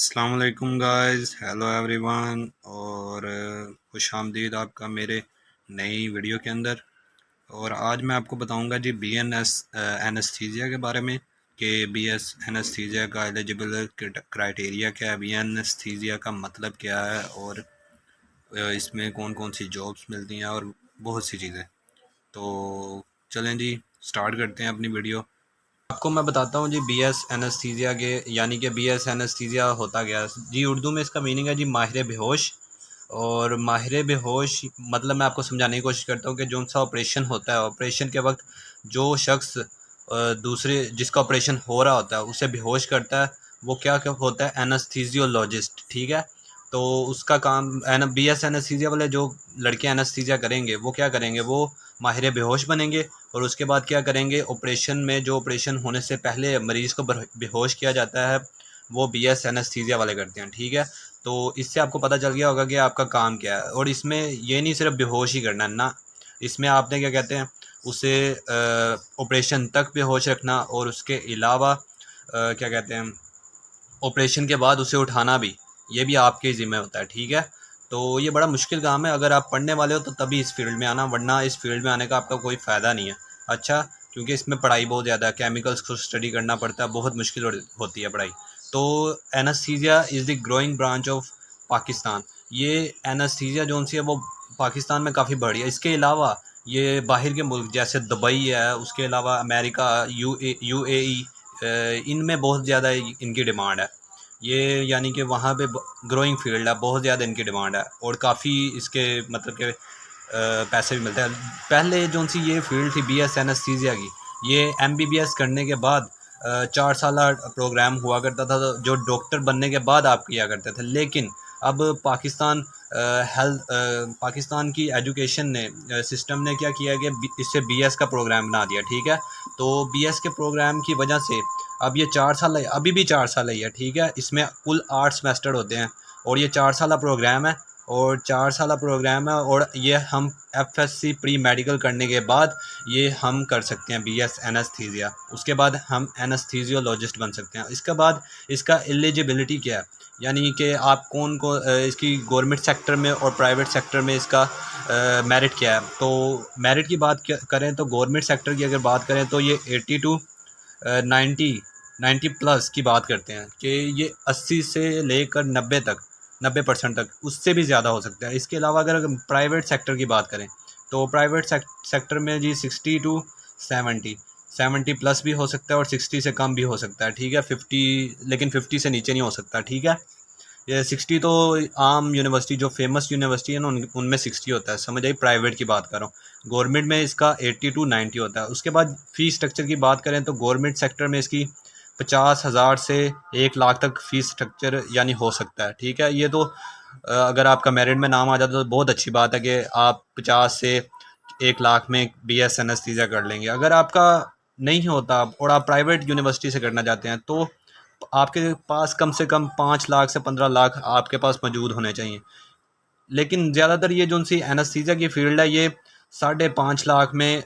अस्सलाम वालेकुम guys, hello everyone और खुश आमदीद आपका मेरे नई वीडियो के अंदर। और आज मैं आपको बताऊंगा G B N S anesthesia के बारे में कि बी एस एनेस्थीसिया का एलिजिबल क्राइटेरिया क्या है, बी एन एनेस्थीसिया का मतलब क्या है और इसमें कौन कौन सी जॉब्स मिलती हैं और बहुत सी चीज़ें। तो चलें जी, स्टार्ट करते हैं अपनी वीडियो। आपको मैं बताता हूँ जी बी एस एनेस्थीसिया के यानी कि बी एस एनेस्थीसिया होता गया जी। उर्दू में इसका मीनिंग है जी माहिर बेहोश। और माहिर बेहोश मतलब मैं आपको समझाने की कोशिश करता हूँ कि जो सा ऑपरेशन होता है, ऑपरेशन के वक्त जो शख्स दूसरे जिसका ऑपरेशन हो रहा होता है उसे बेहोश करता है, वो क्या क्या होता है, एनेस्थीसियोलॉजिस्ट। ठीक है। तो उसका काम बी एस एनेस्थीसिया वाले जो लड़के एनेस्थीसिया करेंगे वो क्या करेंगे, वो माहिर बेहोश बनेंगे। और उसके बाद क्या करेंगे, ऑपरेशन में जो ऑपरेशन होने से पहले मरीज़ को बेहोश किया जाता है वो बी एस एनेस्थीसिया वाले करते हैं। ठीक है। तो इससे आपको पता चल गया होगा कि आपका काम क्या है। और इसमें ये नहीं सिर्फ बेहोश ही करना है ना, इसमें आपने क्या कहते हैं उसे ऑपरेशन तक बेहोश रखना और उसके अलावा क्या कहते हैं ऑपरेशन के बाद उसे उठाना भी, ये भी आपके ज़िम्मे होता है। ठीक है। तो ये बड़ा मुश्किल काम है। अगर आप पढ़ने वाले हो तो तभी इस फील्ड में आना, वरना इस फील्ड में आने का आपका कोई फ़ायदा नहीं है। अच्छा, क्योंकि इसमें पढ़ाई बहुत ज़्यादा है, केमिकल्स को स्टडी करना पड़ता है, बहुत मुश्किल होती है पढ़ाई। तो anaesthesia is the growing branch of Pakistan. ये एनेस्थीसिया जो सी है वो पाकिस्तान में काफ़ी बढ़ी है। इसके अलावा ये बाहर के मुल्क जैसे दुबई है, उसके अलावा अमेरिका, यूएई, इनमें बहुत ज़्यादा इनकी डिमांड है। ये यानी कि वहाँ पे ग्रोइंग फील्ड है, बहुत ज़्यादा इनकी डिमांड है और काफ़ी इसके मतलब के पैसे भी मिलते हैं। पहले जो सी ये फील्ड थी बी एस एनेस्थीसिया की, ये एम बी बी एस करने के बाद 4 साल प्रोग्राम हुआ करता था जो डॉक्टर बनने के बाद आप किया करते थे। लेकिन अब पाकिस्तान की एजुकेशन ने सिस्टम ने क्या किया कि इससे बी एस का प्रोग्राम बना दिया। ठीक है। तो बी एस के प्रोग्राम की वजह से अब ये 4 साल है, अभी भी 4 साल ही है। ठीक है। इसमें कुल 8 सेमेस्टर होते हैं और ये 4 साल प्रोग्राम है। और 4 साल प्रोग्राम है और ये हम F S C pre medical करने के बाद ये हम कर सकते हैं बी एस एनेस्थीसिया। उसके बाद हम एनेस्थीसियोलॉजिस्ट बन सकते हैं। इसके बाद इसका एलिजिबिलिटी क्या है, यानी कि आप कौन को इसकी गवर्नमेंट सेक्टर में और प्राइवेट सेक्टर में इसका मेरिट क्या है। तो मेरिट की बात करें तो गवर्नमेंट सेक्टर की अगर बात करें तो ये 80 टू 90 प्लस की बात करते हैं कि ये 80 से लेकर 90% तक, उससे भी ज़्यादा हो सकता है। इसके अलावा अगर प्राइवेट सेक्टर की बात करें तो प्राइवेट सेक्टर में जी 60 टू 70 प्लस भी हो सकता है और 60 से कम भी हो सकता है। ठीक है। 50, लेकिन 50 से नीचे नहीं हो सकता। ठीक है। ये 60 तो आम यूनिवर्सिटी जो फेमस यूनिवर्सिटी है ना उनमें 60 होता है, समझ आई। प्राइवेट की बात कर रहा हूँ, गवर्नमेंट में इसका 80 टू 90 होता है। उसके बाद फ़ीस स्ट्रक्चर की बात करें तो गवर्नमेंट सेक्टर में इसकी 50,000 से 1 लाख तक फ़ीस स्ट्रक्चर यानी हो सकता है। ठीक है। ये तो अगर आपका मेरिट में नाम आ जाता है तो बहुत अच्छी बात है कि आप 50 से 1 लाख में बी एस एनेस्थीसिया कर लेंगे। अगर आपका नहीं होता और आप प्राइवेट यूनिवर्सिटी से करना चाहते हैं तो आपके पास कम से कम 5 लाख से 15 लाख आपके पास मौजूद होने चाहिए। लेकिन ज़्यादातर ये जो सी एनेस्थीसिया की फील्ड है ये 5.5 लाख में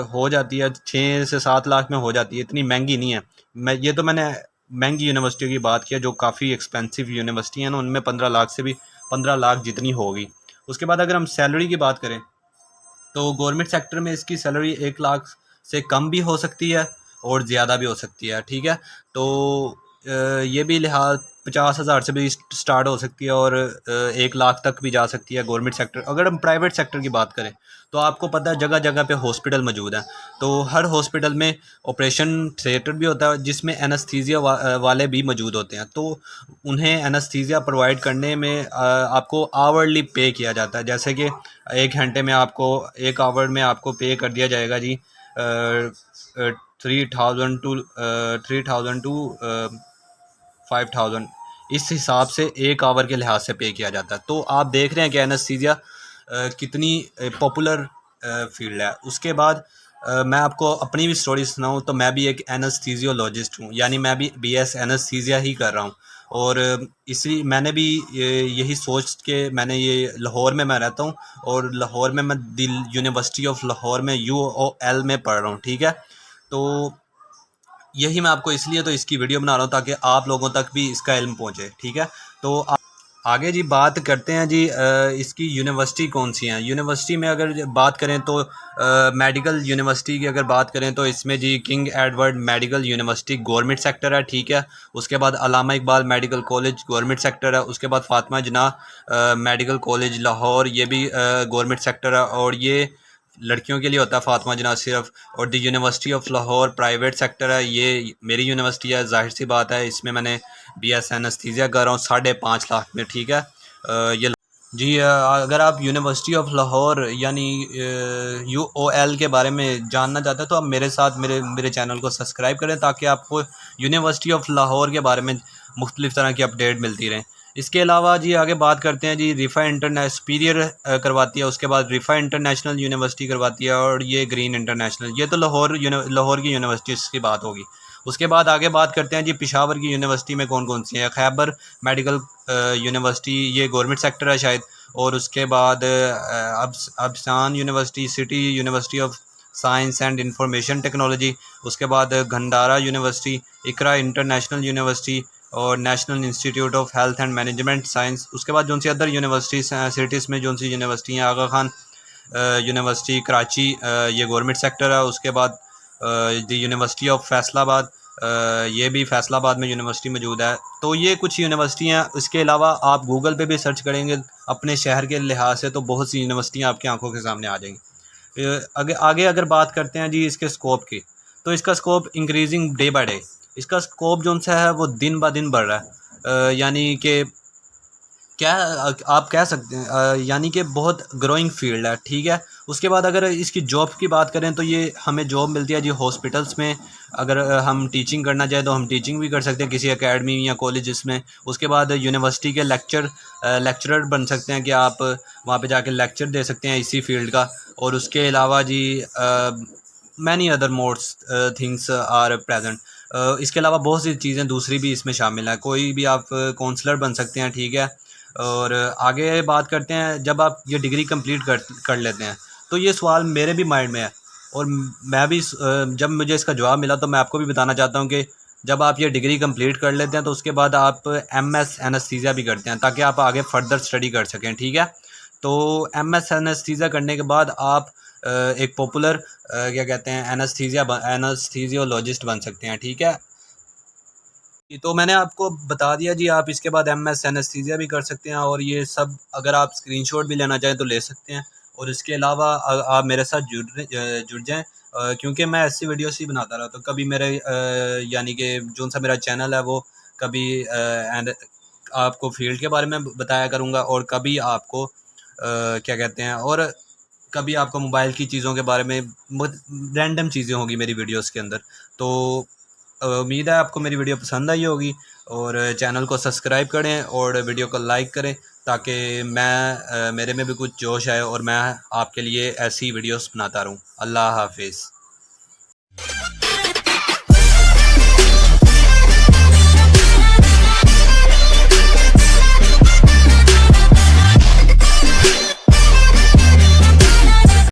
हो जाती है, 6 से 7 लाख में हो जाती है, इतनी महंगी नहीं है। मैंने महंगी यूनिवर्सिटी की बात की है, जो काफ़ी एक्सपेंसिव यूनिवर्सिटी है ना उनमें 15 लाख से भी 15 लाख जितनी होगी। उसके बाद अगर हम सैलरी की बात करें तो गवर्नमेंट सेक्टर में इसकी सैलरी 1 लाख से कम भी हो सकती है और ज़्यादा भी हो सकती है। ठीक है। तो ये भी लिहाज 50,000 से भी स्टार्ट हो सकती है और 1 लाख तक भी जा सकती है गवर्नमेंट सेक्टर। अगर हम प्राइवेट सेक्टर की बात करें तो आपको पता है जगह जगह पे हॉस्पिटल मौजूद हैं। तो हर हॉस्पिटल में ऑपरेशन थिएटर भी होता है जिसमें एनेस्थीसिया वाले भी मौजूद होते हैं। तो उन्हें एनेस्थीसिया प्रोवाइड करने में आपको आवरली पे किया जाता है। जैसे कि 1 घंटे में आपको 1 आवर में आपको पे कर दिया जाएगा जी 3,000 टू 5,000, इस हिसाब से 1 आवर के लिहाज से पे किया जाता है। तो आप देख रहे हैं कि एनेस्थीसिया कितनी पॉपुलर फील्ड है। उसके बाद मैं आपको अपनी भी स्टोरी सुनाऊं तो मैं भी एक एनेस्थीसियोलॉजिस्ट हूं, यानी मैं भी बी एस एनेस्थीसिया ही कर रहा हूं। और इसी मैंने भी यही सोच के मैंने ये लाहौर में मैं रहता हूं और लाहौर में मैं दिल यूनिवर्सिटी ऑफ लाहौर में UOL में पढ़ रहा हूं। ठीक है। तो यही मैं आपको इसलिए तो इसकी वीडियो बना रहा हूँ ताकि आप लोगों तक भी इसका इल्म पहुँचे। ठीक है, तो आगे जी बात करते हैं जी इसकी यूनिवर्सिटी कौन सी हैं। यूनिवर्सिटी में अगर बात करें तो मेडिकल यूनिवर्सिटी की अगर बात करें तो इसमें जी King Edward medical university government sector है। ठीक है, उसके बाद Allama Iqbal medical college government sector है। उसके बाद फातिमा जिन्ना मेडिकल कॉलेज लाहौर, ये भी गवर्नमेंट सेक्टर है और ये लड़कियों के लिए होता है फातिमा जिन्ना सिर्फ। और the university of Lahore private sector है, ये मेरी यूनिवर्सिटी है। जाहिर सी बात है इसमें मैंने BS एनेस्थीसिया कर रहा हूँ 5.5 लाख में। ठीक है, ये जी अगर आप यूनिवर्सिटी ऑफ लाहौर यानी UOL के बारे में जानना चाहते हैं तो आप मेरे साथ मेरे चैनल को सब्सक्राइब करें ताकि आपको यूनिवर्सिटी ऑफ लाहौर के बारे में मुख्तलिफ़ तरह की अपडेट मिलती रहें। इसके अलावा जी आगे बात करते हैं जी रिफ़ा इंटरनेशनल सुपीरियर करवाती है, उसके बाद रिफ़ा इंटरनेशनल यूनिवर्सिटी करवाती है और ये ग्रीन इंटरनेशनल, ये तो लाहौर की यूनिवर्सिटीज़ की बात होगी। उसके बाद आगे बात करते हैं जी पेशावर की यूनिवर्सिटी में कौन कौन सी है। खैबर मेडिकल यूनिवर्सिटी, ये गवर्नमेंट सेक्टर है शायद। और उसके बाद Abasyn university, City University of Science and Information Technology. उसके बाद Gandhara university, Iqra international university और National Institute of Health and Management Science. उसके बाद जो सी अदर यूनिवर्सिटीज़ सिटीज़ में जो सी यूनिवर्सिटी हैं, आगा खान यूनिवर्सिटी कराची, ये गवर्नमेंट सेक्टर है। उसके बाद द यूनिवर्सिटी ऑफ फैसलाबाद, ये भी फैसलाबाद में यूनिवर्सिटी मौजूद है। तो ये कुछ यूनिवर्सिटी हैं। इसके अलावा आप गूगल पे भी सर्च करेंगे अपने शहर के लिहाज से तो बहुत सी यूनिवर्सिटियाँ आपकी आंखों के सामने आ जाएंगी। आगे आगे अगर बात करते हैं जी इसके स्कोप की, तो इसका scope increasing day by day. इसका स्कोप जो सा है वो दिन ब दिन बढ़ रहा है, यानी कि क्या आप कह सकते हैं यानी कि बहुत ग्रोइंग फील्ड है। ठीक है, उसके बाद अगर इसकी जॉब की बात करें तो ये हमें जॉब मिलती है जी हॉस्पिटल्स में। अगर हम टीचिंग करना चाहें तो हम टीचिंग भी कर सकते हैं किसी एकेडमी या कॉलेजेस में। उसके बाद यूनिवर्सिटी के लेक्चरर बन सकते हैं कि आप वहाँ पे जाके लेक्चर दे सकते हैं इसी फील्ड का। और उसके अलावा जी many other modes things are present. इसके अलावा बहुत सी चीज़ें दूसरी भी इसमें शामिल है। कोई भी आप काउंसलर बन सकते हैं। ठीक है, और आगे बात करते हैं जब आप ये डिग्री कंप्लीट कर लेते हैं तो ये सवाल मेरे भी माइंड में है और मैं भी जब मुझे इसका जवाब मिला तो मैं आपको भी बताना चाहता हूँ कि जब आप ये डिग्री कंप्लीट कर लेते हैं तो उसके बाद आप MS एनेस्थीसिया भी करते हैं ताकि आप आगे फर्दर स्टडी कर सकें। ठीक है, तो MS एनेस्थीसिया करने के बाद आप एक पॉपुलर क्या कहते हैं एनेस्थीसियोलॉजिस्ट बन सकते हैं। ठीक है, तो मैंने आपको बता दिया जी। आप इसके बाद MS एनेस्थीसिया भी कर सकते हैं और ये सब अगर आप स्क्रीनशॉट भी लेना चाहें तो ले सकते हैं। और इसके अलावा आप मेरे साथ जुड़ जाएं क्योंकि मैं ऐसी वीडियोस ही बनाता रहा तो कभी मेरे यानी कि जो सा मेरा चैनल है वो कभी एंड आपको फील्ड के बारे में बताया करूँगा और कभी आपको क्या कहते हैं और कभी आपको मोबाइल की चीज़ों के बारे में रैंडम चीज़ें होगी मेरी वीडियोस के अंदर। तो उम्मीद है आपको मेरी वीडियो पसंद आई होगी और चैनल को सब्सक्राइब करें और वीडियो को लाइक करें ताकि मेरे में भी कुछ जोश आए और मैं आपके लिए ऐसी वीडियोस बनाता रहूं। अल्लाह हाफिज़।